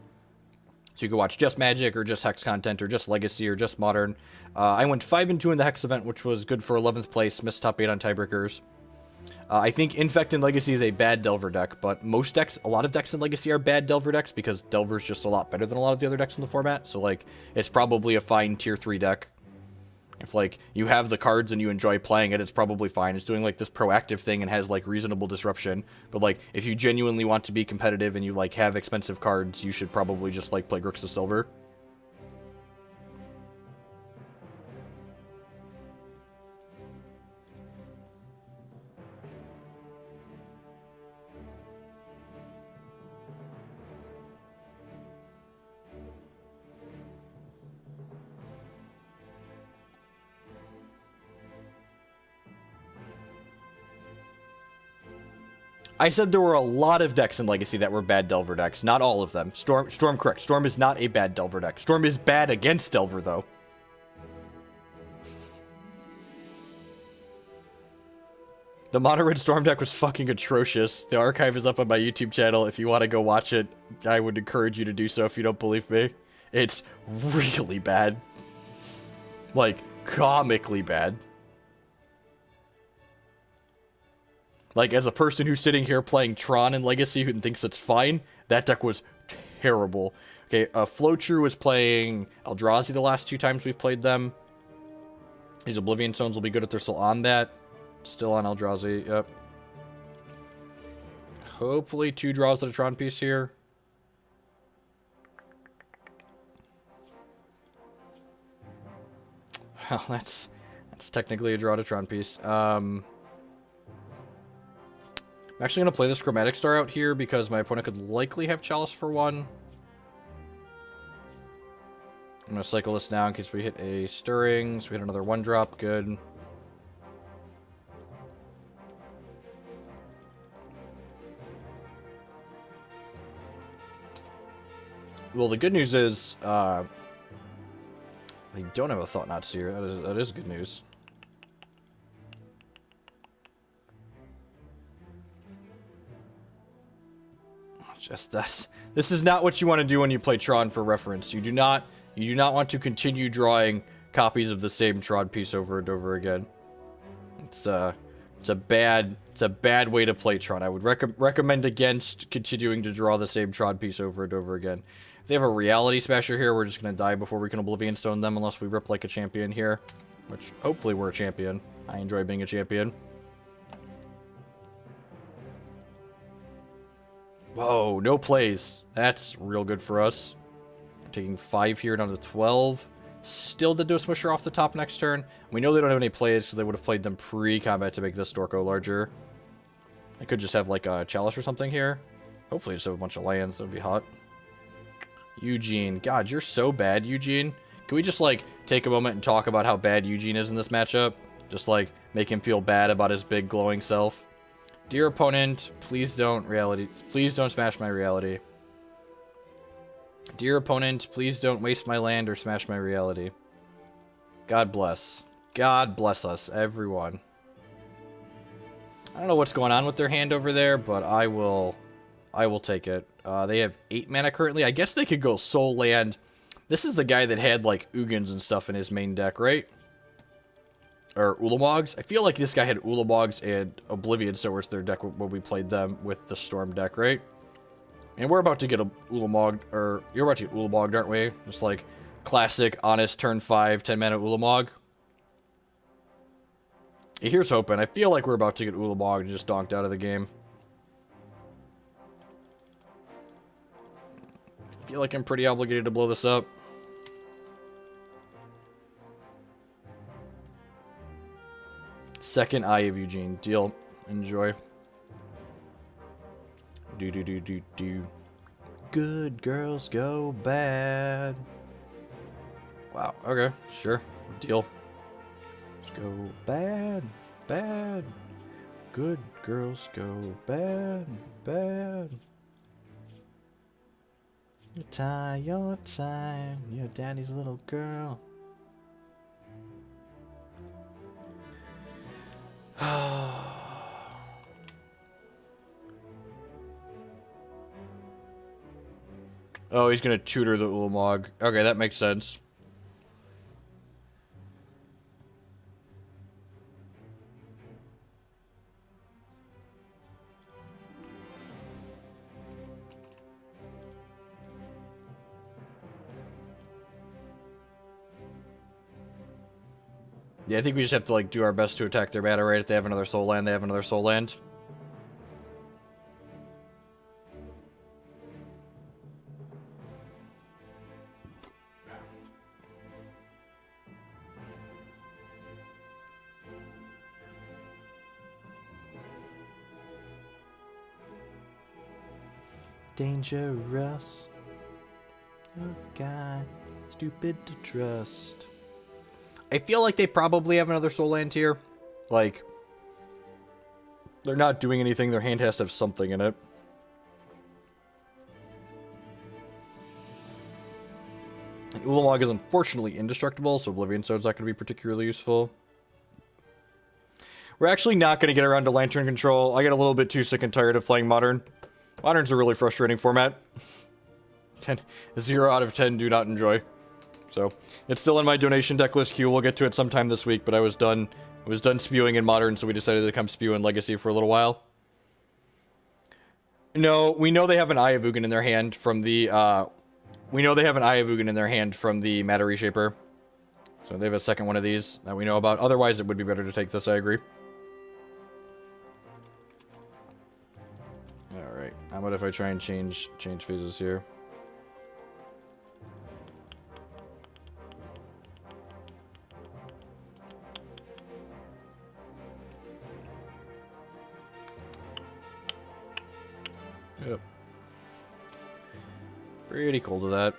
So you can watch just Magic, or just Hex content, or just Legacy, or just Modern. I went 5-2 in the Hex event, which was good for 11th place, missed top 8 on tiebreakers. I think Infect in Legacy is a bad Delver deck, but most decks, a lot of decks in Legacy are bad Delver decks, because Delver's just a lot better than a lot of the other decks in the format, so, like, it's probably a fine Tier 3 deck. If, like, you have the cards and you enjoy playing it, it's probably fine. It's doing, like, this proactive thing and has, like, reasonable disruption. But, like, if you genuinely want to be competitive and you, like, have expensive cards, you should probably just, like, play Grixis Delver. I said there were a lot of decks in Legacy that were bad Delver decks. Not all of them. Storm correct. Storm is not a bad Delver deck. Storm is bad against Delver, though. The Mono Red Storm deck was fucking atrocious. The archive is up on my YouTube channel. If you want to go watch it, I would encourage you to do so if you don't believe me. It's really bad. Like, comically bad. Like, as a person who's sitting here playing Tron in Legacy who thinks it's fine, that deck was terrible. Okay, Floatrue was playing Eldrazi the last 2 times we've played them. These Oblivion Stones will be good if they're still on that. Still on Eldrazi, yep. Hopefully 2 draws at a Tron piece here. Well, that's technically a draw to Tron piece. I'm actually going to play this Chromatic Star out here because my opponent could likely have Chalice for 1. I'm going to cycle this now in case we hit a Stirring. So we hit another 1-drop. Good. Well, the good news is, they don't have a Thought-Knot Seer. That is good news. This is not what you want to do when you play Tron, for reference. You do not want to continue drawing copies of the same Tron piece over and over again. It's a bad way to play Tron. I would recommend against continuing to draw the same Tron piece over and over again. If they have a Reality Smasher here, we're just going to die before we can Oblivion Stone them unless we rip like a champion here. Which, hopefully we're a champion. I enjoy being a champion. Whoa, no plays. That's real good for us. Taking 5 here down to 12. Still did do a Swisher off the top next turn. We know they don't have any plays, so they would have played them pre-combat to make this Storko larger. I could just have like a Chalice or something here. Hopefully just have a bunch of lands. That would be hot. Eugene. God, you're so bad, Eugene. Can we just like take a moment and talk about how bad Eugene is in this matchup? Just like make him feel bad about his big glowing self. Dear opponent, please don't smash my reality. Dear opponent, please don't waste my land or smash my reality. God bless. God bless us, everyone. I don't know what's going on with their hand over there, but I will take it. They have 8 mana currently. I guess they could go Soul Land. This is the guy that had, like, Ugins and stuff in his main deck, right? Or Ulamogs. I feel like this guy had Ulamogs and Oblivion Stone's their deck when we played them with the Storm deck, right? And we're about to get a Ulamog, or you're about to get Ulamog, aren't we? Just like classic, honest, turn 5, 10 mana Ulamog. Here's hoping. I feel like we're about to get Ulamog just donked out of the game. I feel like I'm pretty obligated to blow this up. Second Eye of Ugin. Deal. Enjoy. Do. Good girls go bad. Wow. Okay. Sure. Deal. Let's go bad. Bad. Good girls go bad. Bad. You tie your time. Your daddy's little girl. Oh, he's gonna tutor the Ulamog. Okay, that makes sense. Yeah, I think we just have to, like, do our best to attack their mana, right? If they have another Soul Land, they have another Soul Land. Dangerous. Oh, God. Stupid to trust. I feel like they probably have another Soul Land here. Like, they're not doing anything. Their hand has to have something in it. And Ulamog is unfortunately indestructible, so Oblivion Stone's not going to be particularly useful. We're actually not going to get around to Lantern Control. I get a little bit too sick and tired of playing Modern. Modern's a really frustrating format. 0 out of 10 do not enjoy. So, it's still in my donation deck list queue. We'll get to it sometime this week, but I was done spewing in Modern, so we decided to come spew in Legacy for a little while. No, we know they have an Eye of Ugin in their hand from the, Matter Reshaper. So they have a second one of these that we know about. Otherwise, it would be better to take this, I agree. Alright, how about if I try and change phases here? Yep. Pretty cool to that.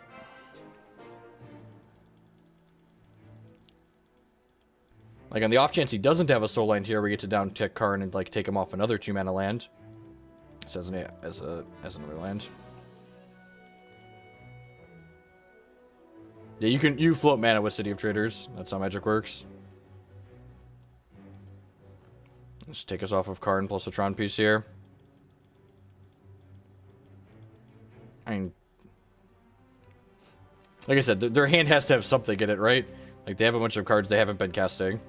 Like, on the off chance he doesn't have a Soul Land here, we get to down tick Karn and, like, take him off another 2 mana land. This as another land. Yeah, you float mana with City of Traders. That's how Magic works. Let's take us off of Karn plus a Tron piece here. I mean, like I said, their hand has to have something in it, right? Like, they have a bunch of cards they haven't been casting.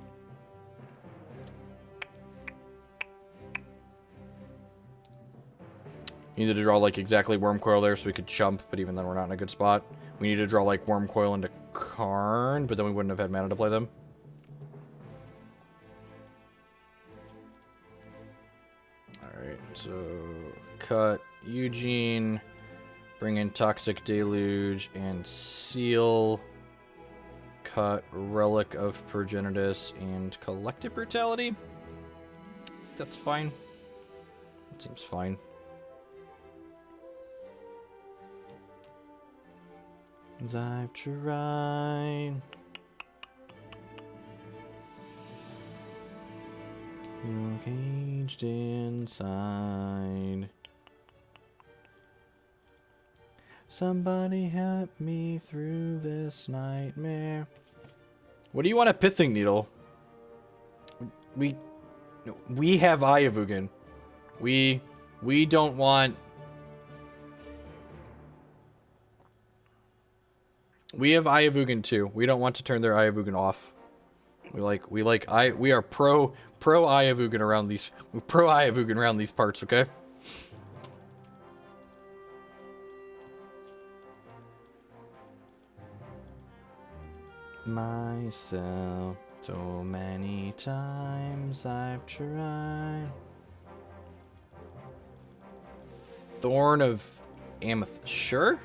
We need to draw, like, exactly Wurmcoil there so we could chump, but even then we're not in a good spot. We need to draw, like, Wurmcoil into Karn, but then we wouldn't have had mana to play them. Alright, so cut Eugene, bring in Toxic Deluge, and Seal. Cut Relic of Progenitus and Collective Brutality. That's fine. That seems fine. As I've tried. You're caged inside. Somebody help me through this nightmare. What do you want a Pithing Needle? We have Eye of Ugin. We don't want. We have Eye of Ugin too. We don't want to turn their Eye of Ugin off. We are pro Eye of Ugin around these. Pro Eye of Ugin around these parts. Okay. Myself, so many times I've tried. Thorn of Amethyst. Sure?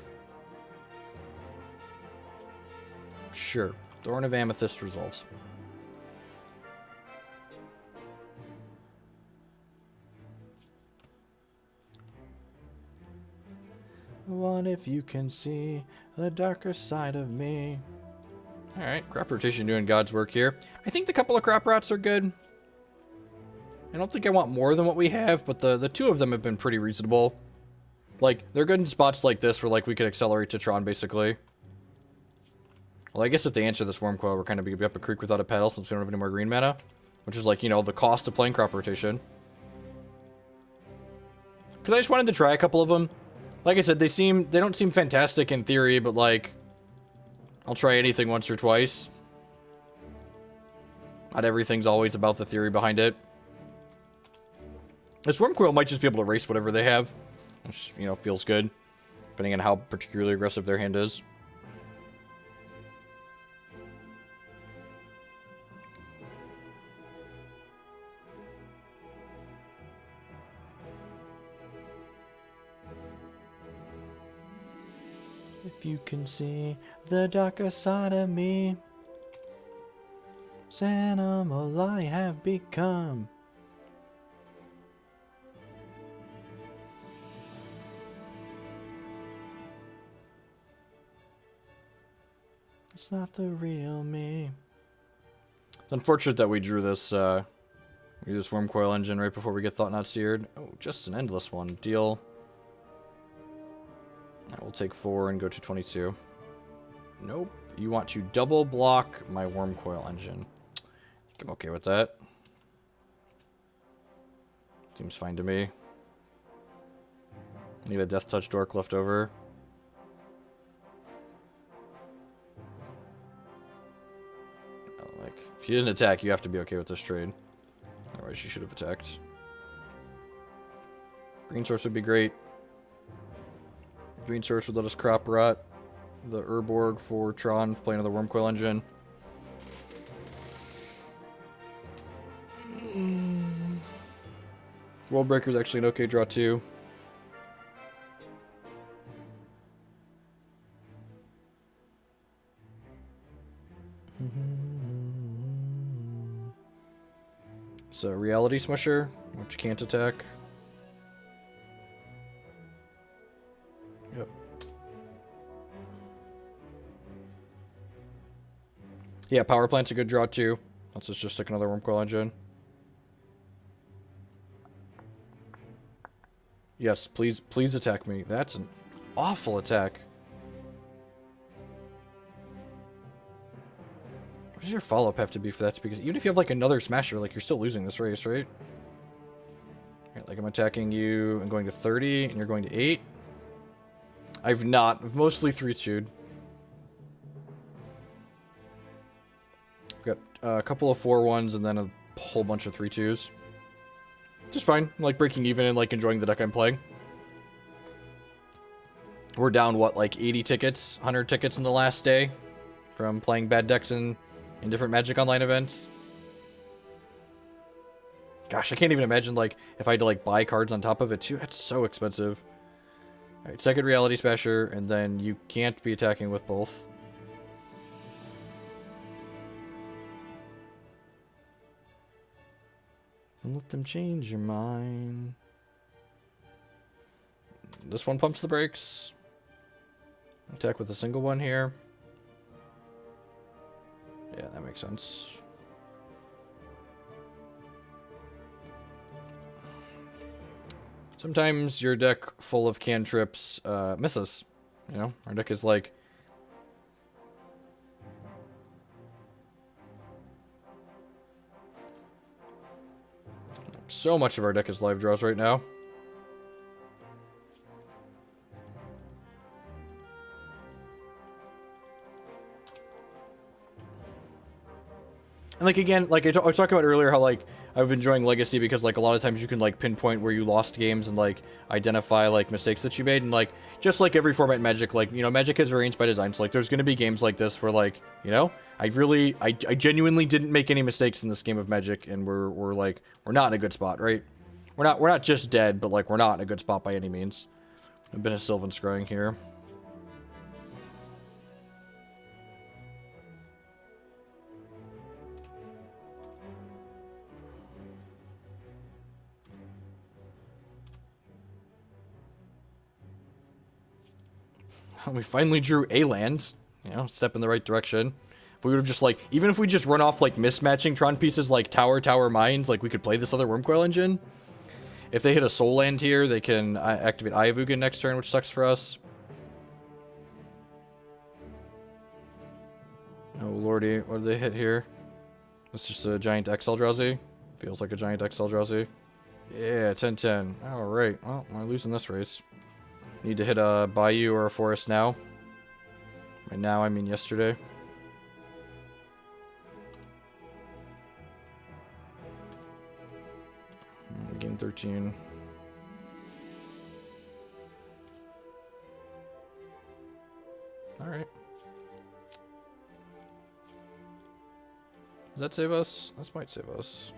Sure. Thorn of Amethyst resolves. What if you can see the darker side of me? Alright, crop rotation doing God's work here. I think the couple of crop rots are good. I don't think I want more than what we have, but the two of them have been pretty reasonable. Like, they're good in spots like this where, like, we could accelerate to Tron, basically. Well, I guess if they answer this Wurmcoil, we're kind of be up a creek without a paddle since we don't have any more green mana. Which is, like, you know, the cost of playing crop rotation. Because I just wanted to try a couple of them. Like I said, they don't seem fantastic in theory, but, like, I'll try anything once or twice. Not everything's always about the theory behind it. This Wurmcoil might just be able to erase whatever they have. Which, you know, feels good. Depending on how particularly aggressive their hand is. If you can see the darker side of me, this animal I have become. It's not the real me. It's unfortunate that we drew this Wurmcoil Engine right before we get Thought Not Seared. Oh, just an endless one. Deal. I will take 4 and go to 22. Nope. You want to double block my Wurmcoil Engine. I think I'm okay with that. Seems fine to me. Need a Death Touch Dork left over. Like, if you didn't attack, you have to be okay with this trade. Otherwise, you should have attacked. Green source would be great. Green source would let us crop rot the Urborg for Tron, playing another Wurmcoil Engine. World Breaker is actually an okay draw too. So Reality Smusher, which can't attack. Yep. Yeah, Power Plant's a good draw too. Let's just stick another Wurmcoil Engine. Yes, please attack me. That's an awful attack. What does your follow-up have to be for that? Because even if you have like another Smasher, like you're still losing this race, right? Right, like I'm attacking you and going to 30, and you're going to 8. I've mostly 3-2'd. I've got a couple of 4-1s and then a whole bunch of 3-2s. Just fine. I'm, like, breaking even and, like, enjoying the deck I'm playing. We're down, what, like 80 tickets? 100 tickets in the last day? From playing bad decks in different Magic Online events? Gosh, I can't even imagine, like, if I had to, like, buy cards on top of it, too. That's so expensive. Alright, second Reality Smasher, and then you can't be attacking with both. Don't let them change your mind. This one pumps the brakes. Attack with a single one here. Yeah, that makes sense. Sometimes your deck full of cantrips misses. You know, our deck is like... So much of our deck is live draws right now. And like again, like I was talking about earlier, how like I've been enjoying Legacy because like a lot of times you can like pinpoint where you lost games and like identify like mistakes that you made, and like just like every format in Magic, like, you know, Magic has variance by design, so like there's gonna be games like this where like, you know, I genuinely didn't make any mistakes in this game of Magic, and we're like, we're not in a good spot, right? We're not just dead, but like we're not in a good spot by any means. I've been a Sylvan Scrying here. We finally drew a land, you know, step in the right direction. If we would have just like, even if we just run off like mismatching Tron pieces like Tower, Mines, like we could play this other Wurmcoil Engine. If they hit a soul land here, they can activate Eye of Ugin next turn, which sucks for us. Oh lordy, what did they hit here? It's just a giant XL Drowsy. Feels like a giant XL Drowsy. Yeah, 10-10. Alright, well, we're losing this race. Need to hit a Bayou or a Forest now. By now, I mean yesterday. Game 13. Alright. Does that save us? This might save us.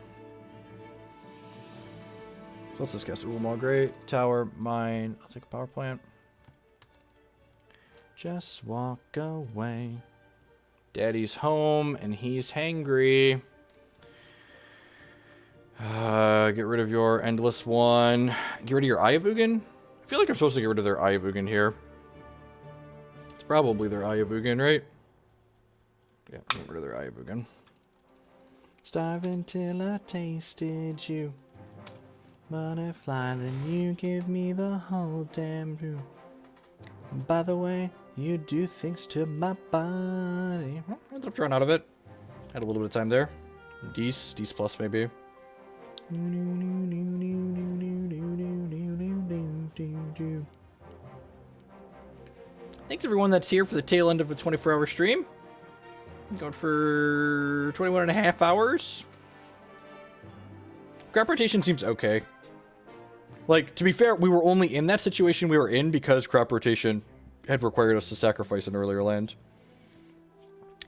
So let's just guess. Ulamog, great. Tower, mine. I'll take a power plant. Just walk away. Daddy's home and he's hangry. Get rid of your endless one. Get rid of your Eye of Ugin. I feel like I'm supposed to get rid of their Eye of Ugin here. It's probably their Eye of Ugin, right? Yeah, get rid of their Eye of Ugin. Starving till I tasted you. Butterfly, then you give me the whole damn brew. By the way, you do things to my body. Well, I ended up drawing out of it. Had a little bit of time there. D's plus maybe. Thanks everyone that's here for the tail end of a 24-hour stream. I'm going for 21 and a half hours. Crop rotation seems okay. Like, to be fair, we were only in that situation we were in because crop rotation had required us to sacrifice an earlier land.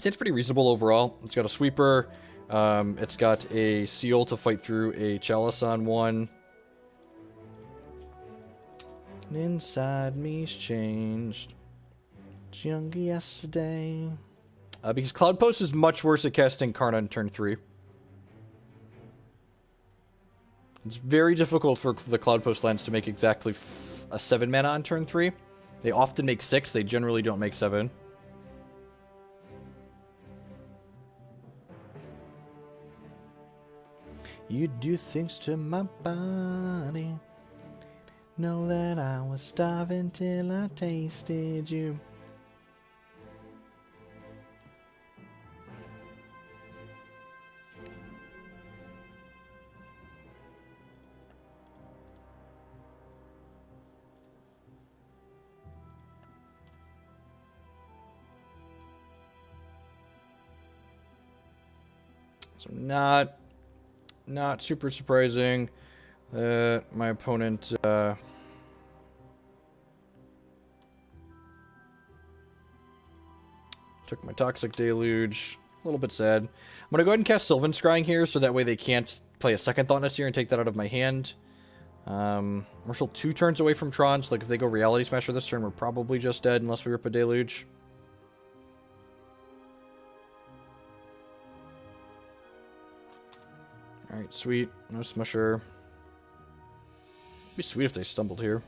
It's pretty reasonable overall. It's got a sweeper. It's got a seal to fight through a chalice on one. Inside me's changed. It's younger yesterday. Because Cloud Post is much worse at casting Karn on turn 3. It's very difficult for the Cloud Post lands to make exactly a 7 mana on turn 3. They often make 6, they generally don't make 7. You do things to my body. Know that I was starving till I tasted you. So not super surprising that my opponent took my Toxic Deluge. A little bit sad. I'm gonna go ahead and cast Sylvan Scrying here, so that way they can't play a second Thought here and take that out of my hand. We're still 2 turns away from Tron, so like if they go Reality Smasher this turn, we're probably just dead unless we rip a Deluge. Alright, sweet. No Smusher. It'd be sweet if they stumbled here.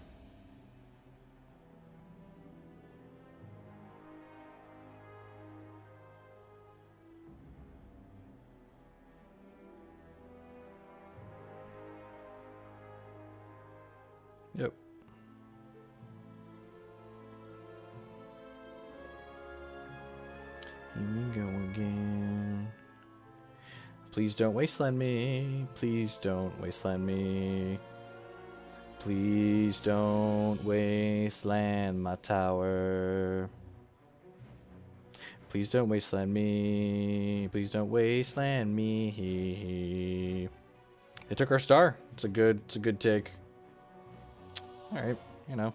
Here we go again. Please don't wasteland me. Please don't wasteland me. Please don't wasteland my tower. Please don't wasteland me. Please don't wasteland me. They took our star. It's a good take. Alright, you know.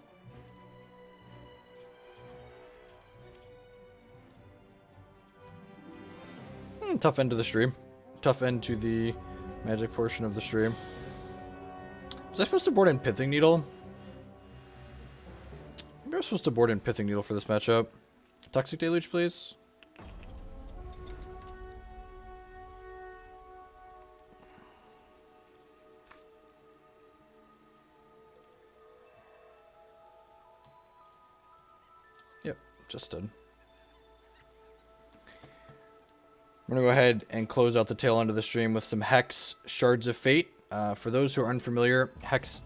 Tough end to the stream. Tough end to the magic portion of the stream. Was I supposed to board in Pithing Needle? Maybe I was supposed to board in Pithing Needle for this matchup. Toxic Deluge, please. Yep, just did. I'm going to go ahead and close out the tail end of the stream with some Hex Shards of Fate. For those who are unfamiliar, Hex